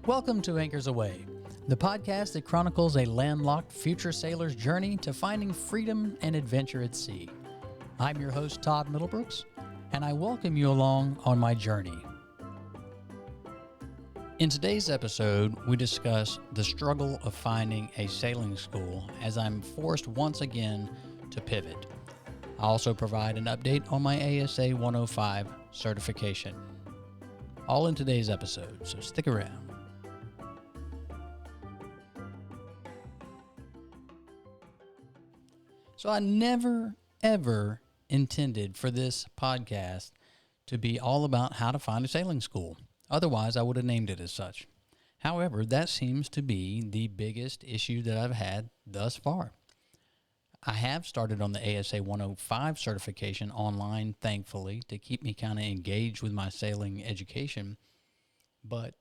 Welcome to Anchors Away, the podcast that chronicles a landlocked future sailor's journey to finding freedom and adventure at sea. I'm your host, Todd Middlebrooks, and I welcome you along on my journey. In today's episode, we discuss the struggle of finding a sailing school as I'm forced once again to pivot. I also provide an update on my ASA 105 certification. All in today's episode, so stick around. So I never, ever intended for this podcast to be all about how to find a sailing school. Otherwise, I would have named it as such. However, that seems to be the biggest issue that I've had thus far. I have started on the ASA 105 certification online, thankfully, to keep me kind of engaged with my sailing education. But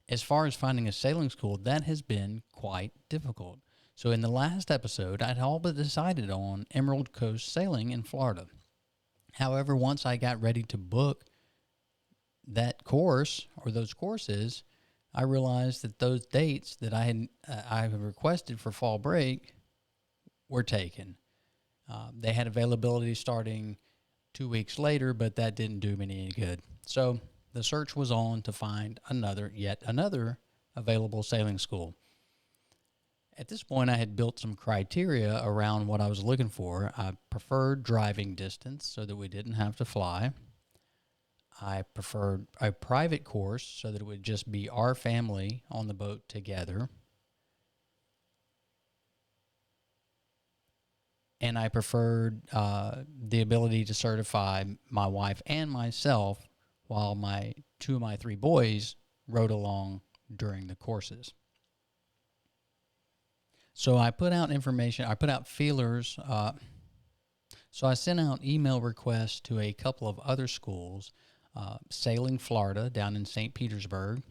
as far as finding a sailing school, that has been quite difficult. So in the last episode, I'd all but decided on Emerald Coast Sailing in Florida. However, once I got ready to book that course or those courses, I realized that those dates that I had requested for fall break were taken. They had availability starting 2 weeks later, but that didn't do me any good. So the search was on to find yet another available sailing school. At this point, I had built some criteria around what I was looking for. I preferred driving distance so that we didn't have to fly. I preferred a private course so that it would just be our family on the boat together. And I preferred the ability to certify my wife and myself while two of my three boys rode along during the courses. So I put out information, I put out feelers. So I sent out email requests to a couple of other schools, Sailing Florida down in St. Petersburg,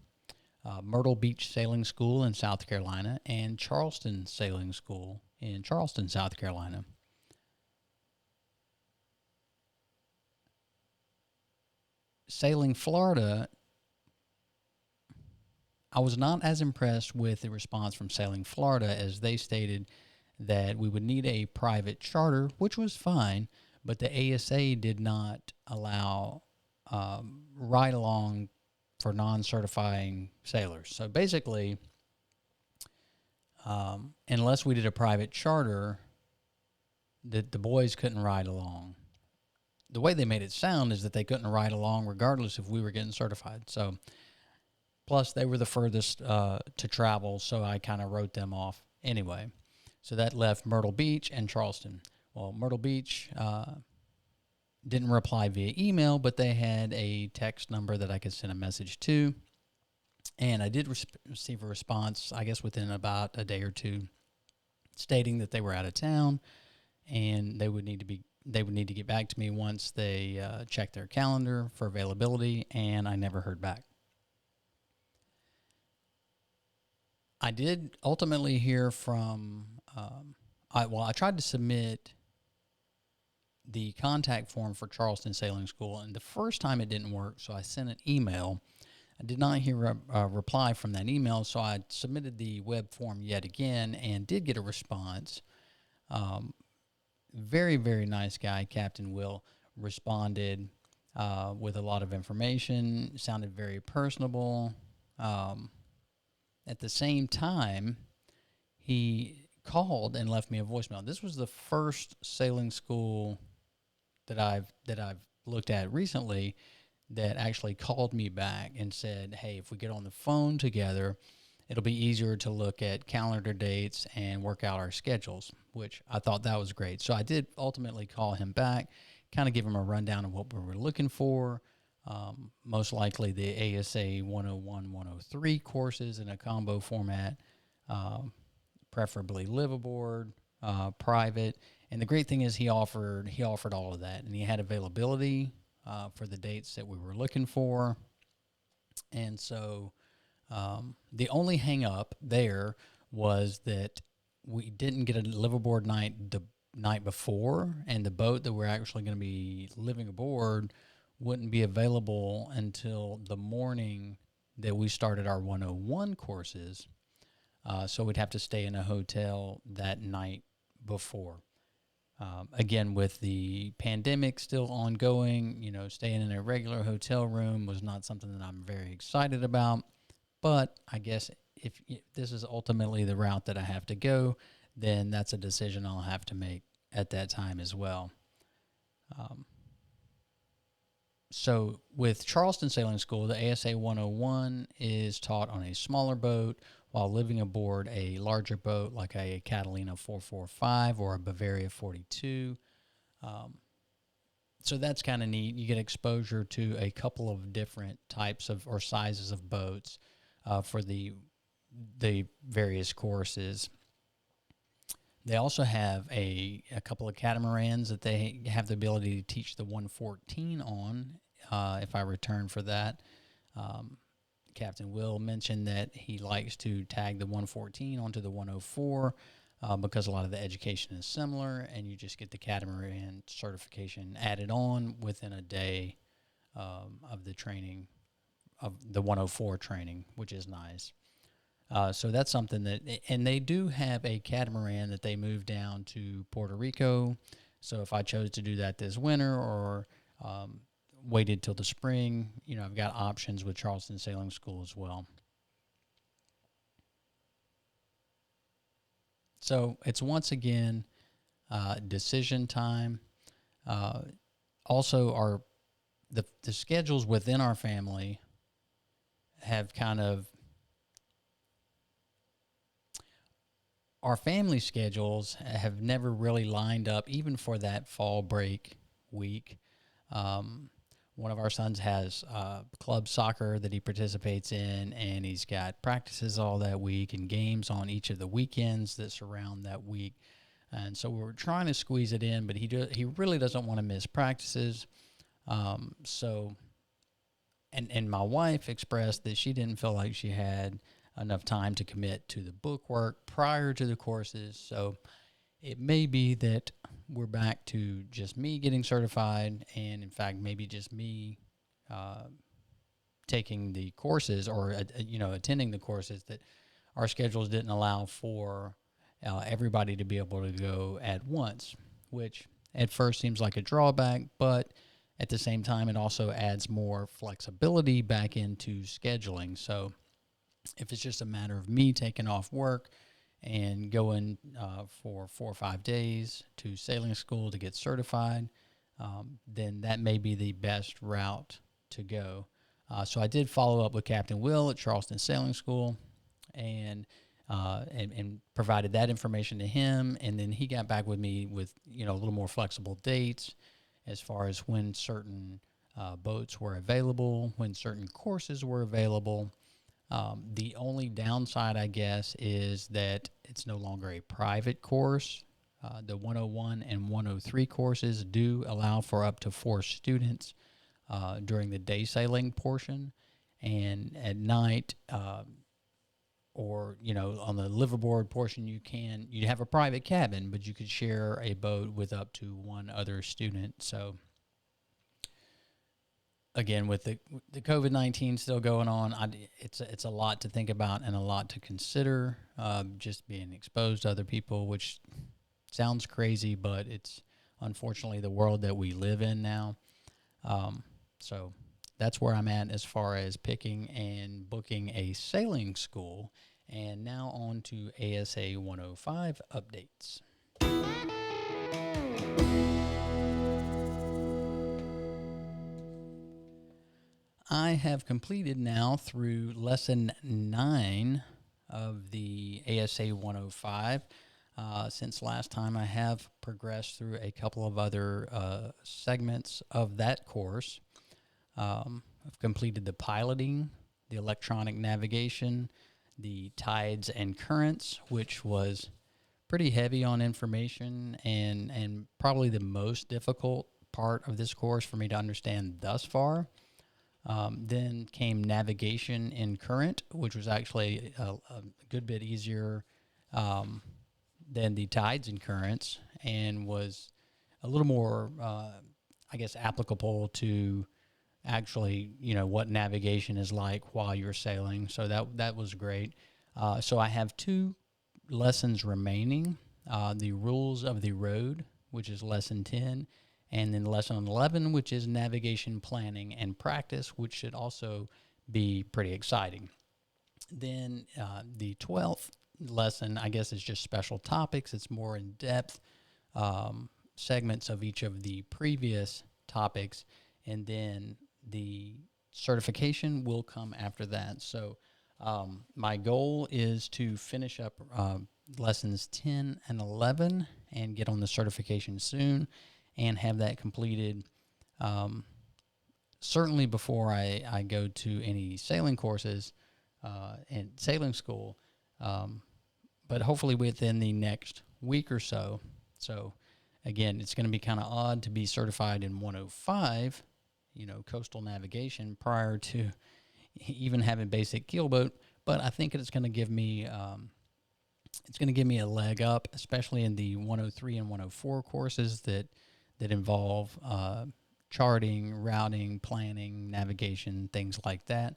Myrtle Beach Sailing School in South Carolina, and Charleston Sailing School in Charleston, South Carolina. Sailing Florida, I was not as impressed with the response from Sailing Florida, as they stated that we would need a private charter, which was fine, but the ASA did not allow ride-along for non-certifying sailors. So basically, unless we did a private charter, the boys couldn't ride along. The way they made it sound is that they couldn't ride along regardless if we were getting certified. So, plus they were the furthest to travel, so I kind of wrote them off anyway. So that left Myrtle Beach and Charleston. Well, Myrtle Beach didn't reply via email, but they had a text number that I could send a message to. And I did receive a response, I guess within about a day or two, stating that they were out of town and they would need to get back to me once they checked their calendar for availability, and I never heard back. I did ultimately hear from, I tried to submit the contact form for Charleston Sailing School, and the first time it didn't work, so I sent an email. I did not hear a reply from that email, so I submitted the web form yet again and did get a response. Very, very nice guy, Captain Will, responded with a lot of information, sounded very personable. At the same time, he called and left me a voicemail. This was the first sailing school that I've looked at recently that actually called me back and said, hey, if we get on the phone together, it'll be easier to look at calendar dates and work out our schedules, which I thought that was great. So I did ultimately call him back, kind of give him a rundown of what we were looking for. Most likely the ASA 101, 103 courses in a combo format, preferably live aboard, private. And the great thing is he offered all of that, and he had availability for the dates that we were looking for. And so the only hang up there was that we didn't get a live aboard night the night before, and the boat that we're actually going to be living aboard wouldn't be available until the morning that we started our 101 courses. So we'd have to stay in a hotel that night before. Again, with the pandemic still ongoing, staying in a regular hotel room was not something that I'm very excited about. But I guess if this is ultimately the route that I have to go, then that's a decision I'll have to make at that time as well. So with Charleston Sailing School, the ASA 101 is taught on a smaller boat while living aboard a larger boat like a Catalina 445 or a Bavaria 42. So that's kind of neat. You get exposure to a couple of different types of or sizes of boats for the various courses. They also have a couple of catamarans that they have the ability to teach the 114 on if I return for that. Captain Will mentioned that he likes to tag the 114 onto the 104 because a lot of the education is similar, and you just get the catamaran certification added on within a day of the training, of the 104 training, which is nice. So that's something that, and they do have a catamaran that they moved down to Puerto Rico. So if I chose to do that this winter or waited till the spring, I've got options with Charleston Sailing School as well. So it's once again decision time. Also, the schedules within our family have kind of, our family schedules have never really lined up, even for that fall break week. One of our sons has club soccer that he participates in, and he's got practices all that week and games on each of the weekends that surround that week. And so we're trying to squeeze it in, but he really doesn't want to miss practices. And my wife expressed that she didn't feel like she had enough time to commit to the book work prior to the courses. So it may be that we're back to just me getting certified, and in fact, maybe just me taking the courses or, attending the courses, that our schedules didn't allow for everybody to be able to go at once, which at first seems like a drawback, but at the same time, it also adds more flexibility back into scheduling. So if it's just a matter of me taking off work and going for 4 or 5 days to sailing school to get certified, then that may be the best route to go. So I did follow up with Captain Will at Charleston Sailing School and provided that information to him, and then he got back with me with a little more flexible dates as far as when certain boats were available, when certain courses were available. The only downside, I guess, is that it's no longer a private course. The 101 and 103 courses do allow for up to 4 students during the day sailing portion, and at night or on the liveaboard portion, you have a private cabin, but you could share a boat with up to 1 other student. So again, with the COVID-19 still going on, it's a lot to think about and a lot to consider. Just being exposed to other people, which sounds crazy, but it's unfortunately the world that we live in now. So that's where I'm at as far as picking and booking a sailing school. And now on to ASA 105 updates. I have completed now through lesson 9 of the ASA 105. Since last time, I have progressed through a couple of other segments of that course. I've completed the piloting, the electronic navigation, the tides and currents, which was pretty heavy on information and probably the most difficult part of this course for me to understand thus far. Then came navigation in current, which was actually a good bit easier than the tides and currents, and was a little more, applicable to actually, what navigation is like while you're sailing. So that was great. So I have 2 lessons remaining. The rules of the road, which is lesson 10, and then lesson 11, which is navigation planning and practice, which should also be pretty exciting. Then the 12th lesson, I guess, is just special topics. It's more in depth segments of each of the previous topics, and then the certification will come after that. So my goal is to finish up lessons 10 and 11 and get on the certification soon and have that completed certainly before I go to any sailing courses and sailing school, but hopefully within the next week or so. So again, it's going to be kind of odd to be certified in 105, coastal navigation, prior to even having basic keelboat. But I think it's going to give me a leg up, especially in the 103 and 104 courses that involve charting, routing, planning, navigation, things like that.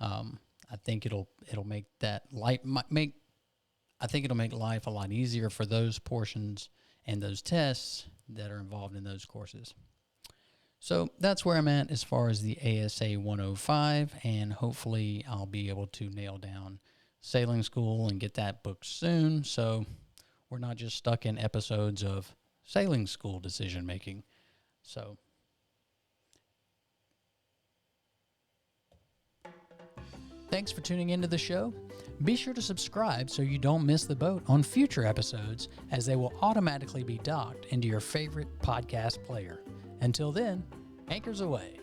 I think it'll make life a lot easier for those portions and those tests that are involved in those courses. So that's where I'm at as far as the ASA 105, and hopefully I'll be able to nail down sailing school and get that booked soon, so we're not just stuck in episodes of sailing school decision making. So thanks for tuning into the show. Be sure to subscribe so you don't miss the boat on future episodes, as they will automatically be docked into your favorite podcast player. Until then, anchors away.